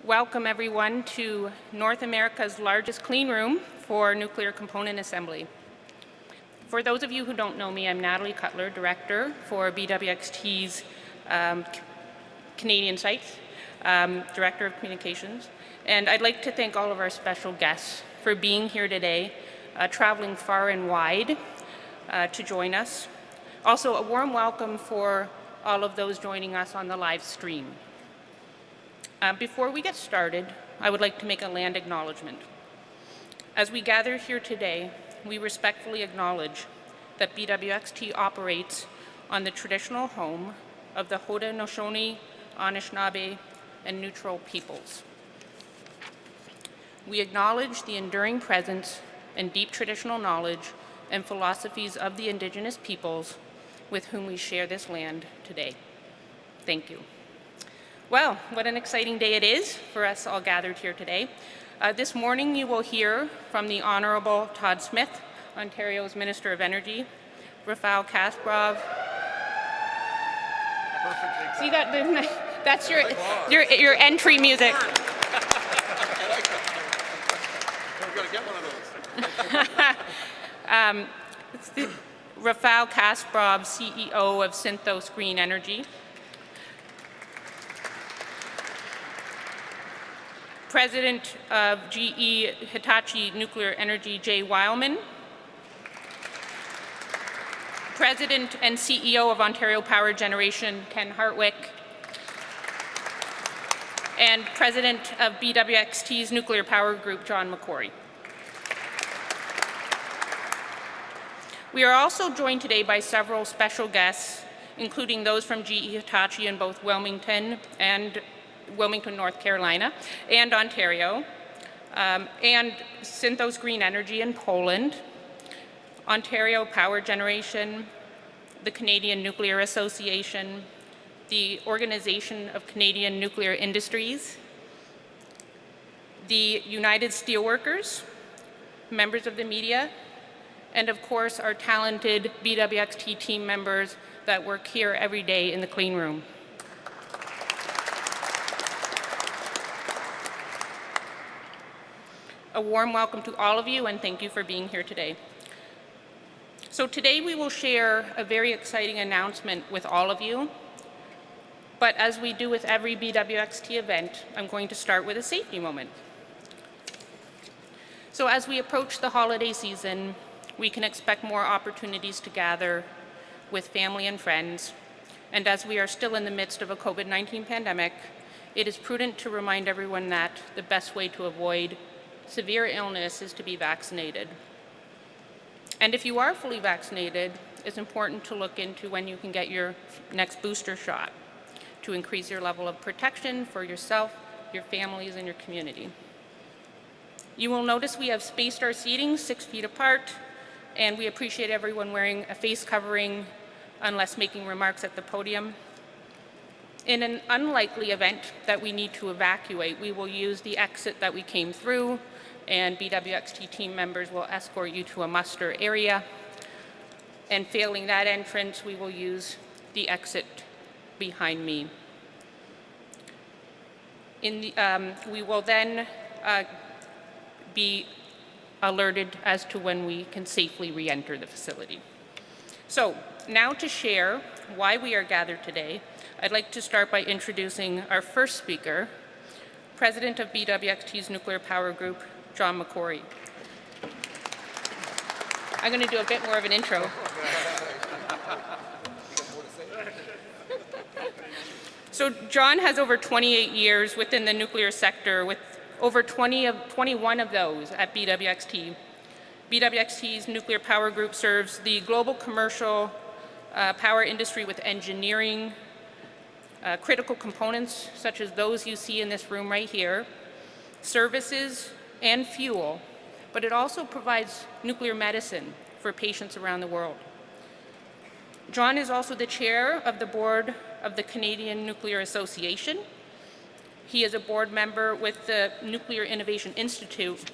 welcome everyone to North America's largest clean room for nuclear component assembly. For those of you who don't know me, I'm Natalie Cutler, Director for BWXT's Canadian sites, Director of Communications, and I'd like to thank all of our special guests for being here today, traveling far and wide to join us. Also, a warm welcome for all of those joining us on the live stream. Before we get started, I would like to make a land acknowledgement. As we gather here today, we respectfully acknowledge that BWXT operates on the traditional home of the Haudenosaunee, Anishinaabe, and Neutral peoples. We acknowledge the enduring presence and deep traditional knowledge and philosophies of the Indigenous peoples with whom we share this land today. Thank you. Well, what an exciting day it is for us all gathered here today. This morning you will hear from the Honourable Todd Smith, Ontario's Minister of Energy, Rafael Kasparov. See that? That's your entry music. It's the Rafael Kasparov, CEO of Synthos Green Energy. President of GE Hitachi Nuclear Energy, Jay Weilman. President and CEO of Ontario Power Generation, Ken Harwick. And President of BWXT's Nuclear Power Group, John McQuarrie. We are also joined today by several special guests, including those from GE Hitachi in both Wilmington, North Carolina, and Ontario, and Synthos Green Energy in Poland, Ontario Power Generation, the Canadian Nuclear Association, the Organization of Canadian Nuclear Industries, the United Steelworkers, members of the media, and of course our talented BWXT team members that work here every day in the clean room. A warm welcome to all of you and thank you for being here today. So today we will share a very exciting announcement with all of you, but as we do with every BWXT event, I'm going to start with a safety moment. So as we approach the holiday season, we can expect more opportunities to gather with family and friends, and as we are still in the midst of a COVID-19 pandemic, it is prudent to remind everyone that the best way to avoid severe illness is to be vaccinated. And if you are fully vaccinated, it's important to look into when you can get your next booster shot to increase your level of protection for yourself, your families, and your community. You will notice we have spaced our seating 6 feet apart, and we appreciate everyone wearing a face covering unless making remarks at the podium. In an unlikely event that we need to evacuate, we will use the exit that we came through, and BWXT team members will escort you to a muster area. And failing that entrance, we will use the exit behind me. We will then be alerted as to when we can safely re-enter the facility. So now to share why we are gathered today, I'd like to start by introducing our first speaker, President of BWXT's Nuclear Power Group, John McQuarrie. I'm going to do a bit more of an intro. So John has over 28 years within the nuclear sector, with over 21 of those at BWXT. BWXT's Nuclear Power Group serves the global commercial power industry with engineering, critical components such as those you see in this room right here, services and fuel, but it also provides nuclear medicine for patients around the world. John is also the chair of the board of the Canadian Nuclear Association. He is a board member with the Nuclear Innovation Institute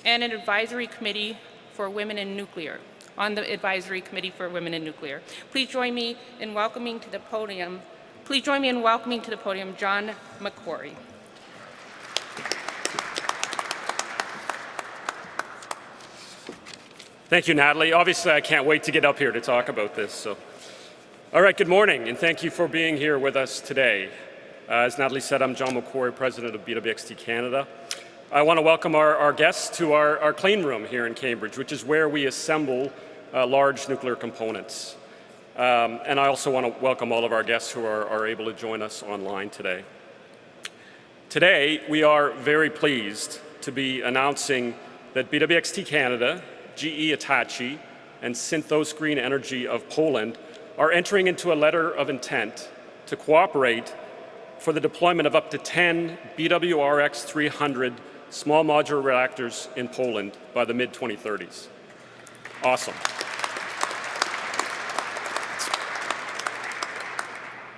and an advisory committee for women in nuclear, on the advisory committee for women in nuclear. Please join me in welcoming to the podium John McQuarrie. Thank you, Natalie. Obviously, I can't wait to get up here to talk about this. All right, good morning, and thank you for being here with us today. As Natalie said, I'm John McQuarrie, President of BWXT Canada. I want to welcome our guests to our clean room here in Cambridge, which is where we assemble large nuclear components. And I also want to welcome all of our guests who are able to join us online today. Today, we are very pleased to be announcing that BWXT Canada, GE Hitachi, and Synthos Green Energy of Poland are entering into a letter of intent to cooperate for the deployment of up to 10 BWRX 300 small modular reactors in Poland by the mid-2030s. Awesome.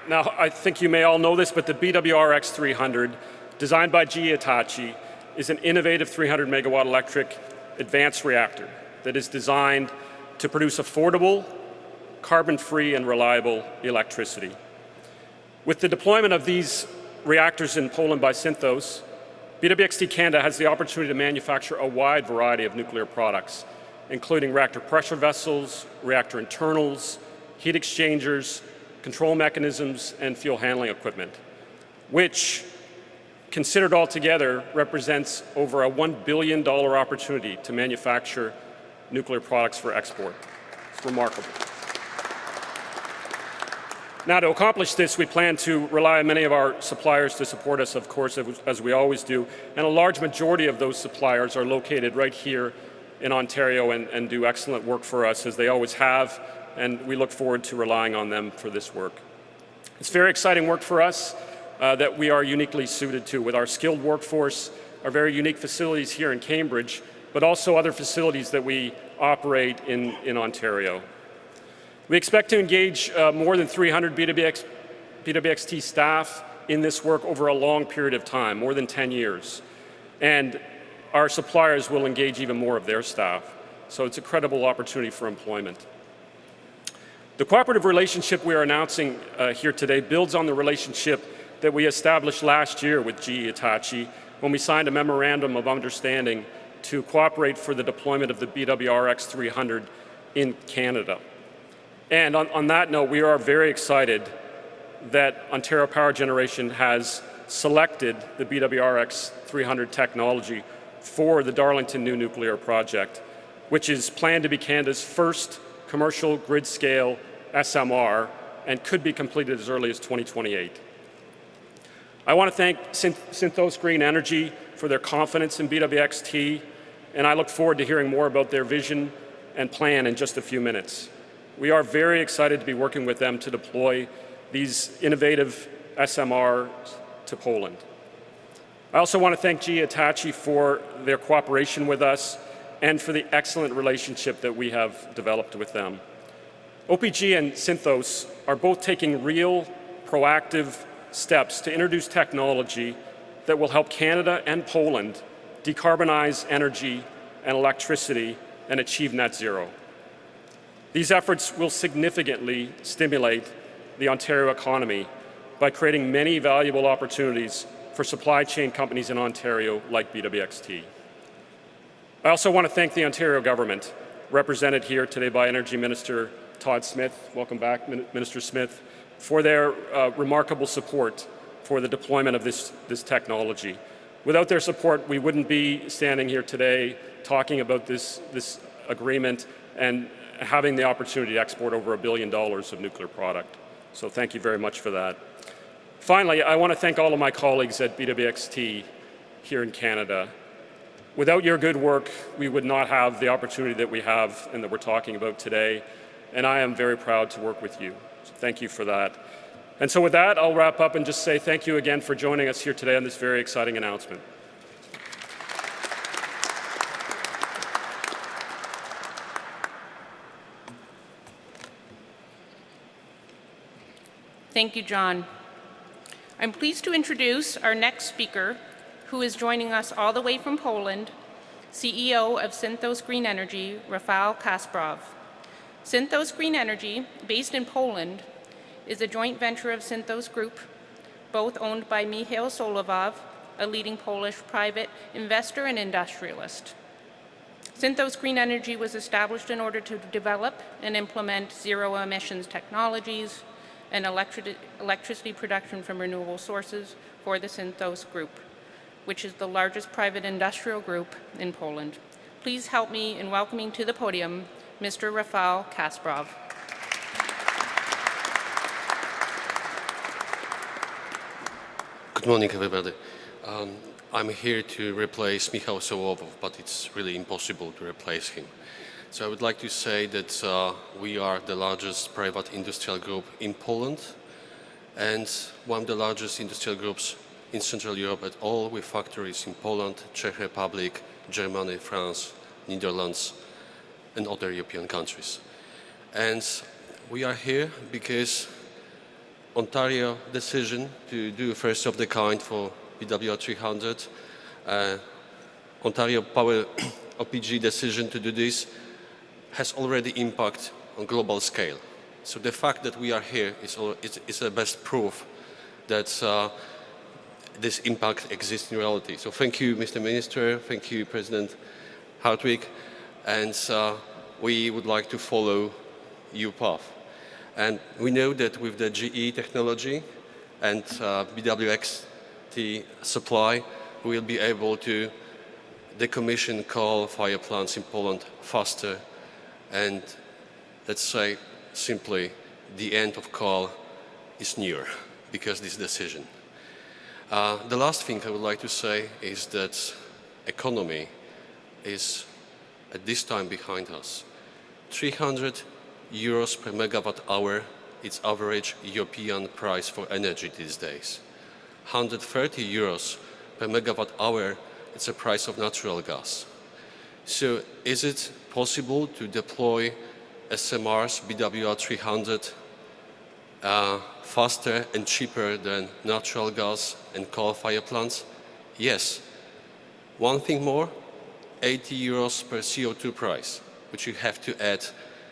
Now, I think you may all know this, but the BWRX 300, designed by GE Hitachi, is an innovative 300 megawatt electric advanced reactor that is designed to produce affordable, carbon-free, and reliable electricity. With the deployment of these reactors in Poland by Synthos, BWXT Canada has the opportunity to manufacture a wide variety of nuclear products, including reactor pressure vessels, reactor internals, heat exchangers, control mechanisms, and fuel handling equipment, which, considered all together, represents over a $1 billion opportunity to manufacture nuclear products for export. It's remarkable. Now, to accomplish this, we plan to rely on many of our suppliers to support us, of course, as we always do, and a large majority of those suppliers are located right here in Ontario and do excellent work for us, as they always have, and we look forward to relying on them for this work. It's very exciting work for us that we are uniquely suited to, with our skilled workforce, our very unique facilities here in Cambridge, but also other facilities that we operate in Ontario. We expect to engage more than 300 BWXT staff in this work over a long period of time, more than 10 years. And our suppliers will engage even more of their staff. So it's a credible opportunity for employment. The cooperative relationship we are announcing here today builds on the relationship that we established last year with GE Hitachi when we signed a memorandum of understanding to cooperate for the deployment of the BWRX 300 in Canada. And on that note, we are very excited that Ontario Power Generation has selected the BWRX 300 technology for the Darlington New Nuclear Project, which is planned to be Canada's first commercial grid-scale SMR and could be completed as early as 2028. I want to thank Synthos Green Energy for their confidence in BWXT, and I look forward to hearing more about their vision and plan in just a few minutes. We are very excited to be working with them to deploy these innovative SMRs to Poland. I also want to thank GE Hitachi for their cooperation with us and for the excellent relationship that we have developed with them. OPG and Synthos are both taking real, proactive steps to introduce technology that will help Canada and Poland decarbonize energy and electricity and achieve net zero. These efforts will significantly stimulate the Ontario economy by creating many valuable opportunities for supply chain companies in Ontario like BWXT. I also want to thank the Ontario government, represented here today by Energy Minister Todd Smith, welcome back, Minister Smith, for their remarkable support for the deployment of this technology. Without their support, we wouldn't be standing here today talking about this agreement and having the opportunity to export over $1 billion of nuclear product. So thank you very much for that. Finally, I want to thank all of my colleagues at BWXT here in Canada. Without your good work, we would not have the opportunity that we have and that we're talking about today, and I am very proud to work with you. So thank you for that. And so with that, I'll wrap up and just say thank you again for joining us here today on this very exciting announcement. Thank you, John. I'm pleased to introduce our next speaker, who is joining us all the way from Poland, CEO of Synthos Green Energy, Rafael Kasparov. Synthos Green Energy, based in Poland, is a joint venture of Synthos Group, both owned by Michał Sołowow, a leading Polish private investor and industrialist. Synthos Green Energy was established in order to develop and implement zero emissions technologies and electricity production from renewable sources for the Synthos Group, which is the largest private industrial group in Poland. Please help me in welcoming to the podium Mr. Rafael Kasparov. Good morning, everybody. I'm here to replace Michał Sołowów, but it's really impossible to replace him. So I would like to say that we are the largest private industrial group in Poland and one of the largest industrial groups in Central Europe at all, with factories in Poland, Czech Republic, Germany, France, Netherlands, and other European countries. And we are here because Ontario decision to do first of the kind for BWXT 300, Ontario Power OPG decision to do this has already impact on global scale. So the fact that we are here is the best proof that this impact exists in reality. So thank you, Mr. Minister, thank you, President Harwick, and we would like to follow your path. And we know that with the GE technology and BWXT supply, we will be able to decommission coal-fired plants in Poland faster, and let's say simply the end of coal is near because of this decision. The last thing I would like to say is that economy is at this time behind us. 300 euros per megawatt hour, it's average European price for energy these days. 130 euros per megawatt hour, it's a price of natural gas. So is it possible to deploy SMRs, BWR 300 faster and cheaper than natural gas and coal-fired plants? Yes. One thing more, 80 euros per CO2 price, which you have to add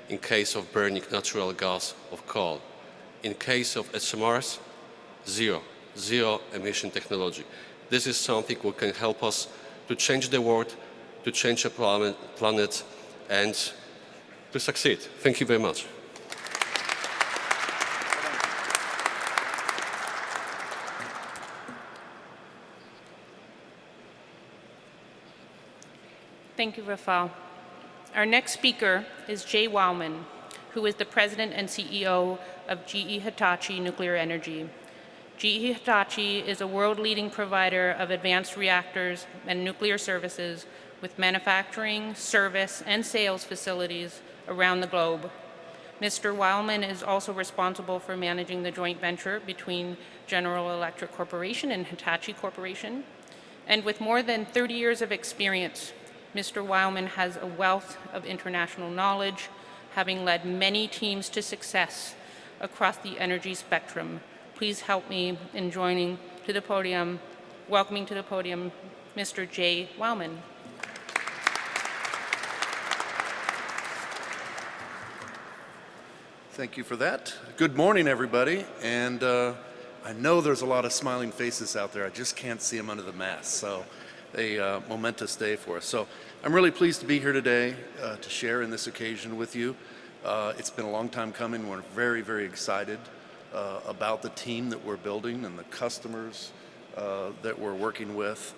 in case of burning natural gas or coal. In case of SMRs, zero emission technology. This is something that can help us to change the world, to change the planet, and to succeed. Thank you very much. Thank you, Rafael. Our next speaker is Jay Wowman, who is the President and CEO of GE Hitachi Nuclear Energy. GE Hitachi is a world-leading provider of advanced reactors and nuclear services with manufacturing, service, and sales facilities around the globe. Mr. Wowman is also responsible for managing the joint venture between General Electric Corporation and Hitachi Corporation. And with more than 30 years of experience, Mr. Wowman has a wealth of international knowledge, having led many teams to success across the energy spectrum. Please help me in welcoming to the podium, Mr. Jay Wowman. Thank you for that. Good morning, everybody. And I know there's a lot of smiling faces out there. I just can't see them under the mask. So a momentous day for us. So I'm really pleased to be here today to share in this occasion with you. It's been a long time coming. We're very, very excited about the team that we're building and the customers that we're working with.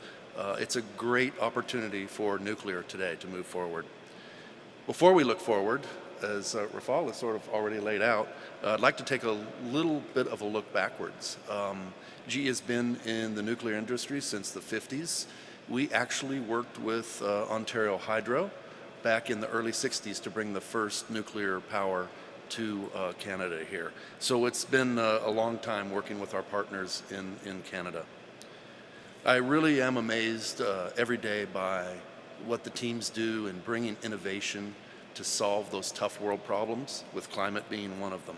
It's a great opportunity for nuclear today to move forward. Before we look forward, as Rafael has sort of already laid out, I'd like to take a little bit of a look backwards. GE has been in the nuclear industry since the 50s. We actually worked with Ontario Hydro back in the early 60s to bring the first nuclear power to Canada here. So it's been a long time working with our partners in Canada. I really am amazed every day by what the teams do in bringing innovation to solve those tough world problems, with climate being one of them.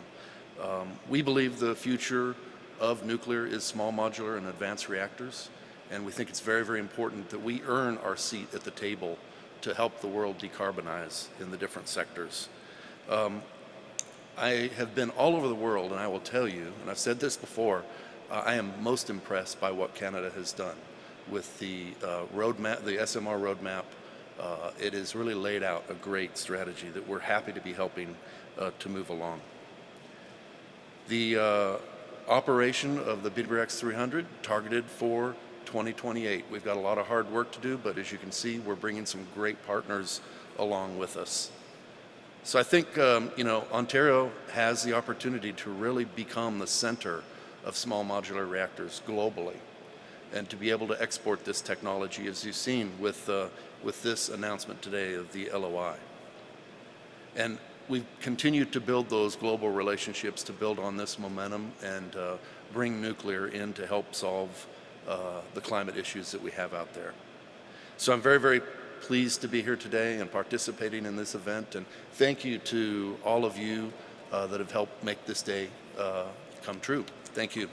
We believe the future of nuclear is small modular and advanced reactors, and we think it's very, very important that we earn our seat at the table to help the world decarbonize in the different sectors. I have been all over the world, and I will tell you, and I've said this before, I am most impressed by what Canada has done with the roadmap, the SMR roadmap, it has really laid out a great strategy that we're happy to be helping to move along. The operation of the BWXT 300 targeted for 2028. We've got a lot of hard work to do, but as you can see, we're bringing some great partners along with us. So I think, Ontario has the opportunity to really become the center of small modular reactors globally, and to be able to export this technology, as you've seen with this announcement today of the LOI. And we've continued to build those global relationships to build on this momentum and bring nuclear in to help solve the climate issues that we have out there. So I'm very, very pleased to be here today and participating in this event, and thank you to all of you that have helped make this day come true. Thank you.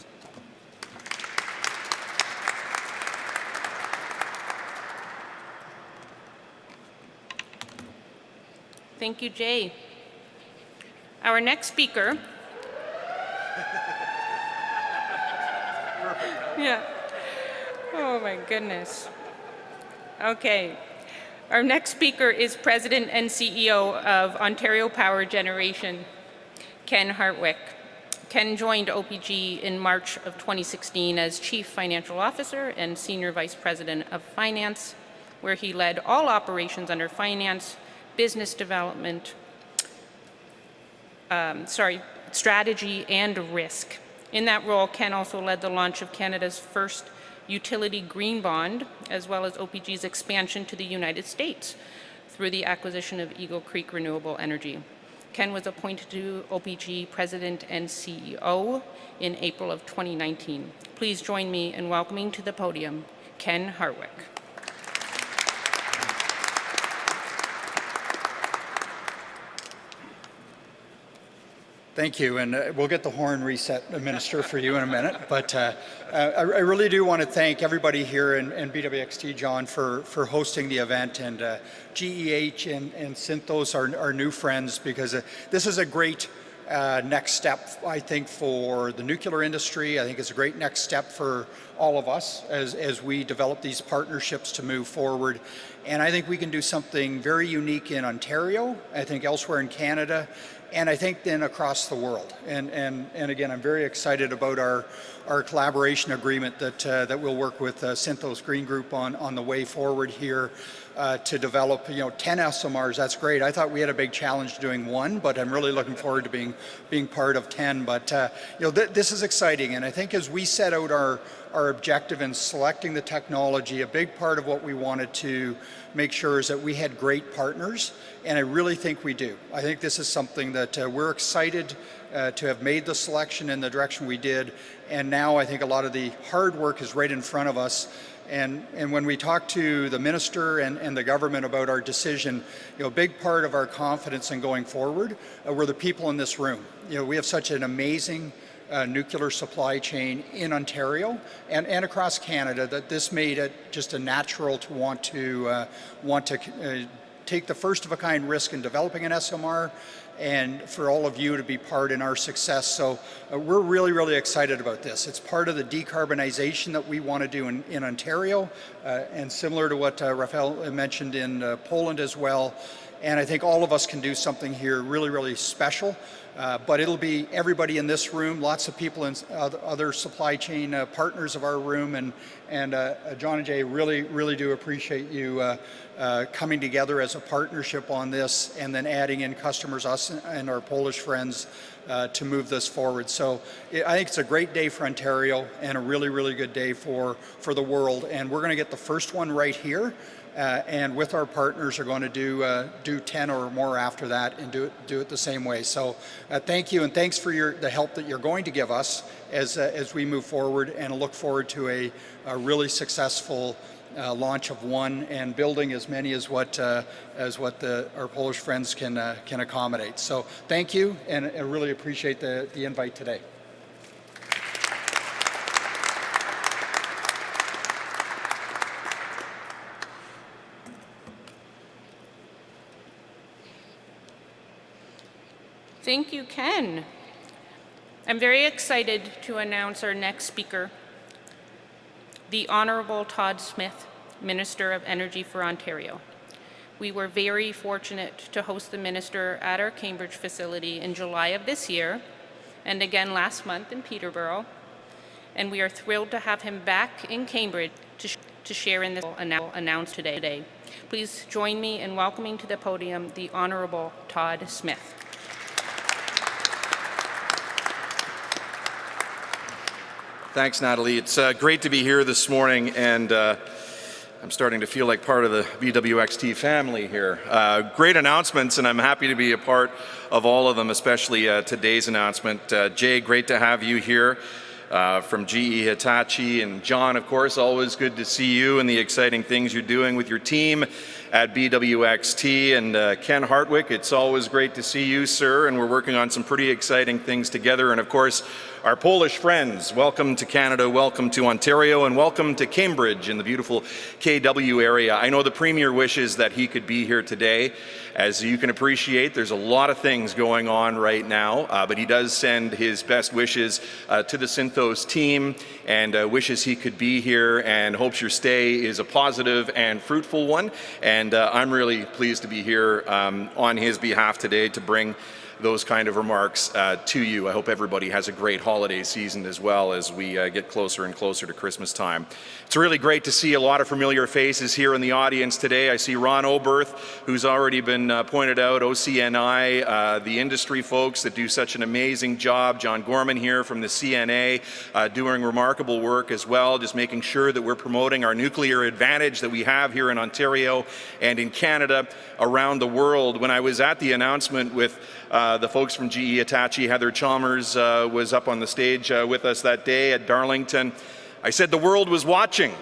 Thank you, Jay. Our next speaker. Yeah. Oh my goodness. Okay. Our next speaker is President and CEO of Ontario Power Generation, Ken Harwick. Ken joined OPG in March of 2016 as Chief Financial Officer and Senior Vice President of Finance, where he led all operations under finance, business development, strategy, and risk. In that role, Ken also led the launch of Canada's first utility green bond, as well as OPG's expansion to the United States through the acquisition of Eagle Creek Renewable Energy. Ken was appointed to OPG President and CEO in April of 2019. Please join me in welcoming to the podium Ken Harwick. Thank you, and we'll get the horn reset, Minister, for you in a minute. But I really do want to thank everybody here in BWXT, John, for hosting the event, and GEH and Synthos, our new friends, because this is a great next step, I think, for the nuclear industry. I think it's a great next step for all of us as we develop these partnerships to move forward. And I think we can do something very unique in Ontario, I think elsewhere in Canada, and I think then across the world. And again, I'm very excited about our collaboration agreement that we'll work with Synthos Green Group on the way forward here to develop 10 SMRs. That's great. I thought we had a big challenge doing one, but I'm really looking forward to being part of 10. But this is exciting, and I think as we set out our objective in selecting the technology, a big part of what we wanted to make sure is that we had great partners, and I really think we do. I think this is something that we're excited to have made the selection in the direction we did, and now I think a lot of the hard work is right in front of us. And when we talk to the minister and the government about our decision, a big part of our confidence in going forward were the people in this room. We have such an amazing nuclear supply chain in Ontario and across Canada that this made it just a natural to want to take the first of a kind risk in developing an SMR, and for all of you to be part in our success. So we're really, really excited about this. It's part of the decarbonization that we want to do in Ontario, and similar to what Rafael mentioned in Poland as well. And I think all of us can do something here really, really special. But it'll be everybody in this room, lots of people in other supply chain partners of our room, and John and Jay, really, really do appreciate you coming together as a partnership on this, and then adding in customers, us and our Polish friends, to move this forward. So I think it's a great day for Ontario and a really, really good day for the world. And we're going to get the first one right here. And with our partners are going to do 10 or more after that, and do it the same way. So thank you, and thanks for the help that you're going to give us as we move forward, and look forward to a really successful launch of one, and building as many as what our Polish friends can accommodate. So thank you, and I really appreciate the invite today. Thank you, Ken. I'm very excited to announce our next speaker, the Honourable Todd Smith, Minister of Energy for Ontario. We were very fortunate to host the minister at our Cambridge facility in July of this year, and again last month in Peterborough, and we are thrilled to have him back in Cambridge to share in this announced today. Please join me in welcoming to the podium the Honourable Todd Smith. Thanks, Natalie. It's great to be here this morning, and I'm starting to feel like part of the BWXT family here. Great announcements, and I'm happy to be a part of all of them, especially today's announcement. Jay, great to have you here from GE Hitachi, and John, of course, always good to see you and the exciting things you're doing with your team at BWXT, and Ken Harwick, it's always great to see you, sir, and we're working on some pretty exciting things together. And of course, our Polish friends, welcome to Canada, welcome to Ontario, and welcome to Cambridge in the beautiful KW area. I know the Premier wishes that he could be here today. As you can appreciate, there's a lot of things going on right now, but he does send his best wishes to the Synthos team, and wishes he could be here, and hopes your stay is a positive and fruitful one. And I'm really pleased to be here on his behalf today to bring those kind of remarks to you. I hope everybody has a great holiday season as well as we get closer and closer to Christmas time. It's really great to see a lot of familiar faces here in the audience today. I see Ron Oberth, who's already been pointed out, OCNI, the industry folks that do such an amazing job. John Gorman here from the CNA, doing remarkable work as well, just making sure that we're promoting our nuclear advantage that we have here in Ontario and in Canada, around the world. When I was at the announcement with the folks from GE Hitachi, Heather Chalmers was up on the stage with us that day at Darlington. I said the world was watching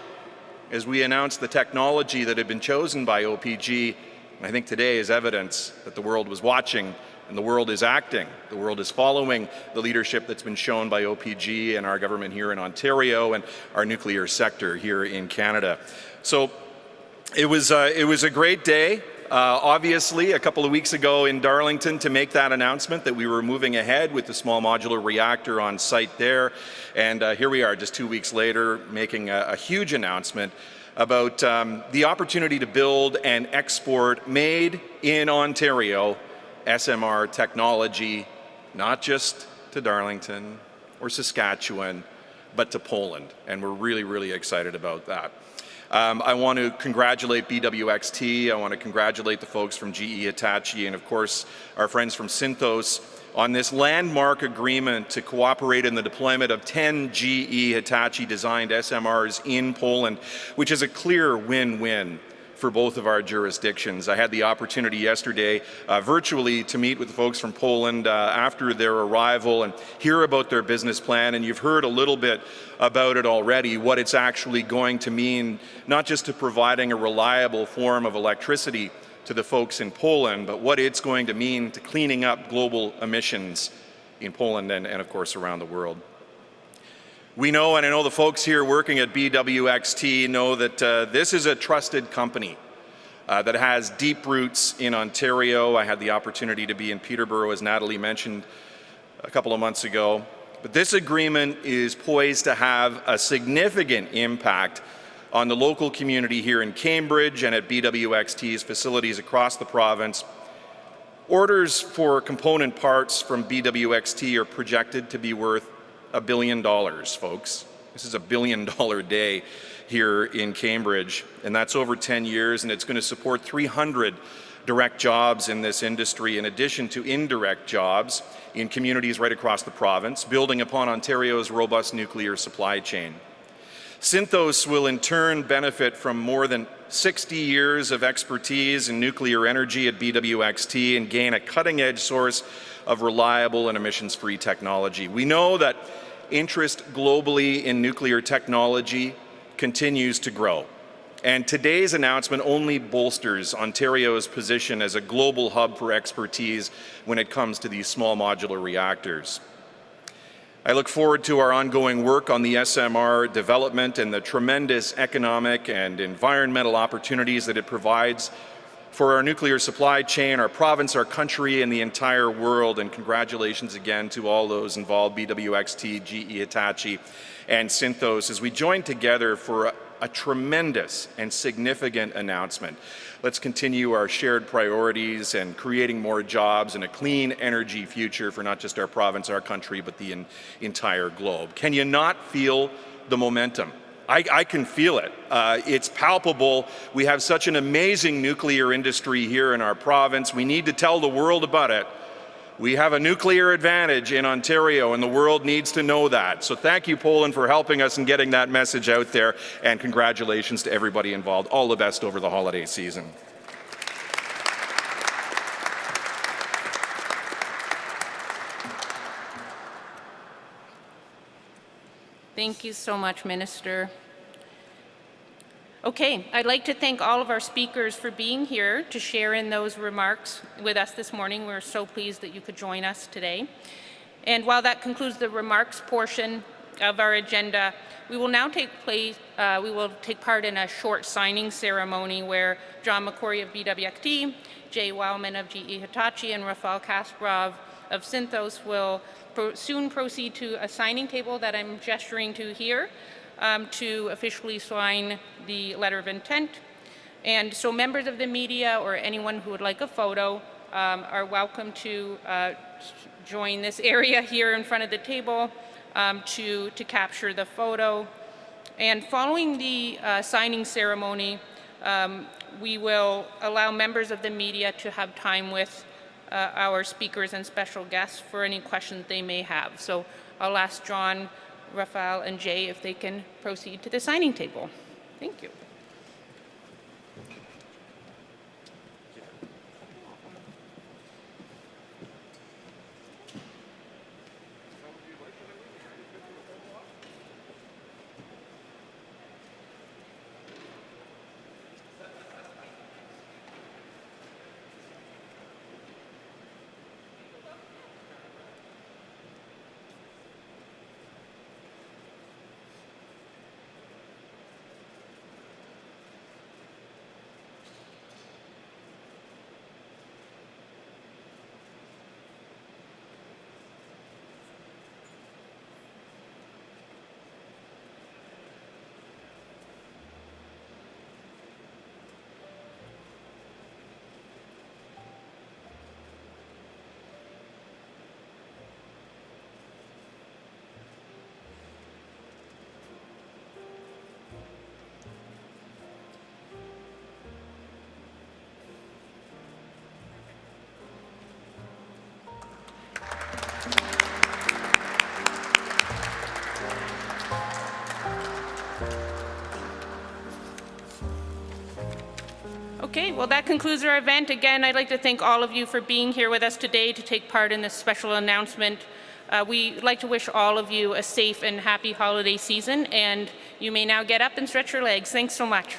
as we announced the technology that had been chosen by OPG. And I think today is evidence that the world was watching and the world is acting. The world is following the leadership that's been shown by OPG and our government here in Ontario and our nuclear sector here in Canada. So it was a great day. Obviously, a couple of weeks ago in Darlington to make that announcement that we were moving ahead with the small modular reactor on site there. And here we are just 2 weeks later making a huge announcement about the opportunity to build and export made in Ontario SMR technology, not just to Darlington or Saskatchewan, but to Poland. And we're really, really excited about that. I want to congratulate BWXT, I want to congratulate the folks from GE Hitachi, and of course our friends from Synthos on this landmark agreement to cooperate in the deployment of 10 GE Hitachi designed SMRs in Poland, which is a clear win-win for both of our jurisdictions. I had the opportunity yesterday virtually to meet with the folks from Poland after their arrival and hear about their business plan, and you've heard a little bit about it already, what it's actually going to mean, not just to providing a reliable form of electricity to the folks in Poland, but what it's going to mean to cleaning up global emissions in Poland and of course around the world. We know, and I know the folks here working at BWXT know that this is a trusted company that has deep roots in Ontario. I had the opportunity to be in Peterborough, as Natalie mentioned a couple of months ago. But this agreement is poised to have a significant impact on the local community here in Cambridge and at BWXT's facilities across the province. Orders for component parts from BWXT are projected to be worth $1 billion, folks. This is $1 billion day here in Cambridge, and that's over 10 years, and it's going to support 300 direct jobs in this industry, in addition to indirect jobs in communities right across the province, building upon Ontario's robust nuclear supply chain. Synthos will in turn benefit from more than 60 years of expertise in nuclear energy at BWXT and gain a cutting-edge source of reliable and emissions-free technology. We know that interest globally in nuclear technology continues to grow. And today's announcement only bolsters Ontario's position as a global hub for expertise when it comes to these small modular reactors. I look forward to our ongoing work on the SMR development and the tremendous economic and environmental opportunities that it provides for our nuclear supply chain, our province, our country, and the entire world. And congratulations again to all those involved, BWXT, GE Hitachi, and Synthos, as we join together for a tremendous and significant announcement. Let's continue our shared priorities and creating more jobs and a clean energy future for not just our province, our country, but the entire globe. Can you not feel the momentum? I can feel it. It's palpable. We have such an amazing nuclear industry here in our province. We need to tell the world about it. We have a nuclear advantage in Ontario, and the world needs to know that. So thank you, Poland, for helping us and getting that message out there, and congratulations to everybody involved. All the best over the holiday season. Thank you so much, Minister. Okay, I'd like to thank all of our speakers for being here to share in those remarks with us this morning. We're so pleased that you could join us today. And while that concludes the remarks portion of our agenda, we will now take part in a short signing ceremony where John McQuarrie of BWXT, Jay Wildman of GE Hitachi, and Rafael Kasparov of Synthos will soon proceed to a signing table that I'm gesturing to here to officially sign the letter of intent. And so members of the media or anyone who would like a photo are welcome to join this area here in front of the table to capture the photo. And following the signing ceremony, we will allow members of the media to have time with our speakers and special guests for any questions they may have. So I'll ask John, Rafael, and Jay if they can proceed to the signing table. Thank you. Okay, well that concludes our event. Again, I'd like to thank all of you for being here with us today to take part in this special announcement. We'd like to wish all of you a safe and happy holiday season, and you may now get up and stretch your legs. Thanks so much.